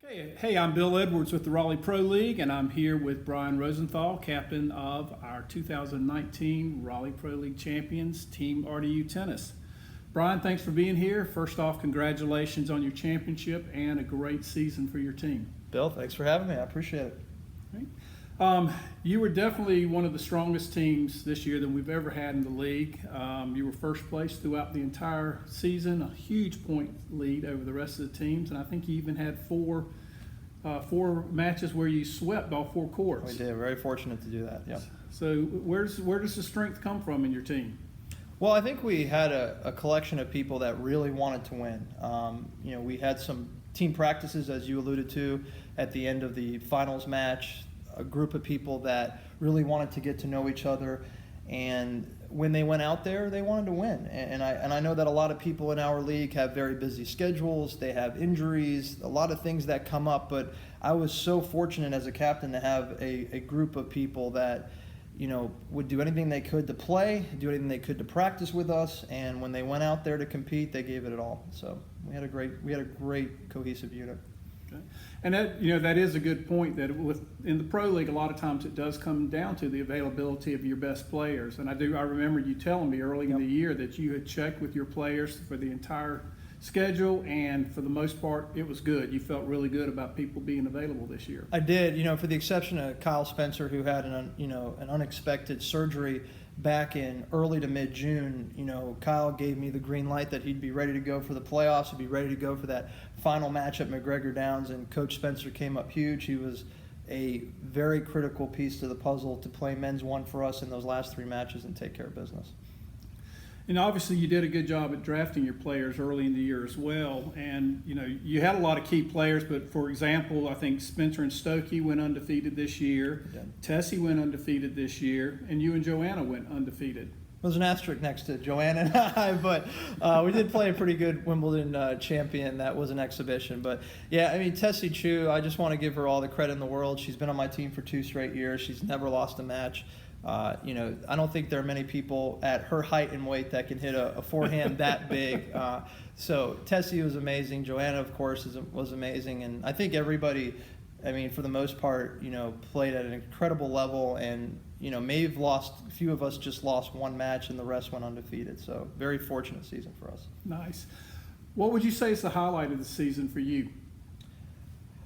Hey, I'm Bill Edwards with the Raleigh Pro League, and I'm here with Brian Rosenthal, captain of our 2019 Raleigh Pro League champions, Team RDUTennis. Brian, thanks for being here. First off, congratulations on your championship and a great season for your team. Bill, thanks for having me. I appreciate it. You were definitely one of the strongest teams this year that we've ever had in the league. You were first place throughout the entire season, a huge point lead over the rest of the teams, and I think you even had four matches where you swept all four courts. We did. Very fortunate to do that. Yeah. So where does the strength come from in your team? Well, I think we had a collection of people that really wanted to win. We had some team practices, as you alluded to, at the end of the finals match. A group of people that really wanted to get to know each other, and when they went out there, they wanted to win. And I know that a lot of people in our league have very busy schedules. They have injuries, a lot of things that come up. But I was so fortunate as a captain to have a group of people that would do anything they could to play, do anything they could to practice with us, and when they went out there to compete, they gave it all. So we had a great cohesive unit. Okay. And that is a good point, that in the pro league, a lot of times it does come down to the availability of your best players. And I remember you telling me early in the year that you had checked with your players for the entire schedule, and for the most part it was good. You felt really good about people being available this year. I did, for the exception of Kyle Spencer, who had an unexpected surgery back in early to mid-June. Kyle gave me the green light that he'd be ready to go for the playoffs, he'd be ready to go for that final match at McGregor Downs, and Coach Spencer came up huge. He was a very critical piece to the puzzle to play men's one for us in those last three matches and take care of business. And obviously you did a good job at drafting your players early in the year as well. And, you had a lot of key players, but for example, I think Spencer and Stokey went undefeated this year. Tessie went undefeated this year, and you and Joanna went undefeated. There's an asterisk next to Joanna and I, but we did play a pretty good Wimbledon champion. That was an exhibition. But, yeah, Tessie Chu, I just want to give her all the credit in the world. She's been on my team for 2 straight years. She's never lost a match. I don't think there are many people at her height and weight that can hit a forehand that big. So Tessie was amazing. Joanna, of course, was amazing. And I think everybody, for the most part, played at an incredible level. And, a few of us just lost one match and the rest went undefeated. So very fortunate season for us. Nice. What would you say is the highlight of the season for you?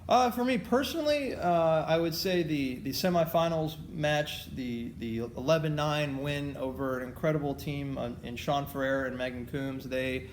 For me personally, I would say the semifinals match, the 11-9 win over an incredible team in Sean Ferreira and Megan Coombs. They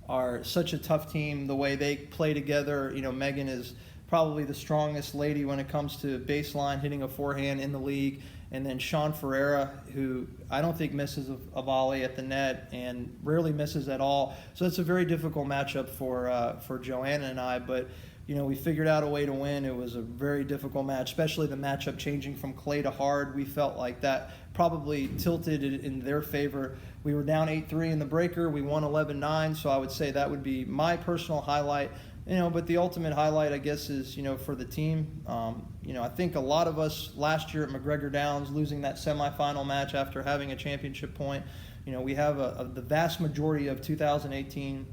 are such a tough team. The way they play together, Megan is probably the strongest lady when it comes to baseline hitting a forehand in the league. And then Sean Ferreira, who I don't think misses a volley at the net and rarely misses at all. So it's a very difficult matchup for Joanna and I. But we figured out a way to win. It was a very difficult match, especially the matchup changing from clay to hard. We felt like that probably tilted it in their favor. We were down 8-3 in the breaker. We won 11-9, so I would say that would be my personal highlight. But the ultimate highlight, I guess, is, for the team. I think a lot of us last year at McGregor Downs, losing that semifinal match after having a championship point, we have the vast majority of 2018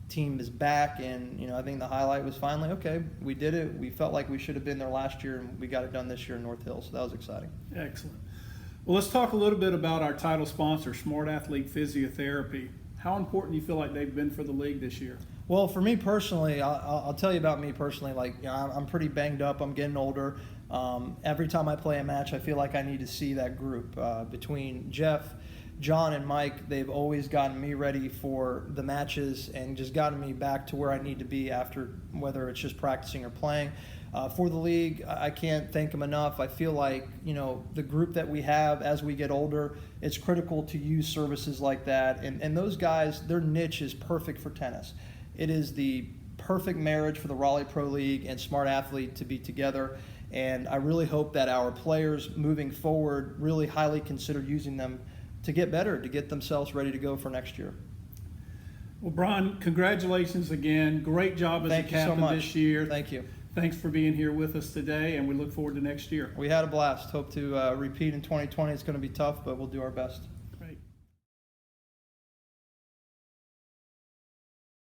team is back, and I think the highlight was finally, okay, we did it. We felt like we should have been there last year, and we got it done this year in North Hills, so that was exciting. Excellent. Well, let's talk a little bit about our title sponsor, Smart Athlete Physiotherapy. How important do you feel like they've been for the league this year? Well, for me personally, I'll tell you about me personally. I'm pretty banged up. I'm getting older. Every time I play a match, I feel like I need to see that group. Between Jeff, John, and Mike, they've always gotten me ready for the matches and just gotten me back to where I need to be after, whether it's just practicing or playing. For the league, I can't thank them enough. I feel like, the group that we have as we get older, it's critical to use services like that. And those guys, their niche is perfect for tennis. It is the perfect marriage for the Raleigh Pro League and Smart Athlete to be together. And I really hope that our players moving forward really highly consider using them to get better, to get themselves ready to go for next year. Well, Brian, congratulations again. Great job as a captain this year. Thank you. Thanks for being here with us today, and we look forward to next year. We had a blast. Hope to repeat in 2020. It's going to be tough, but we'll do our best.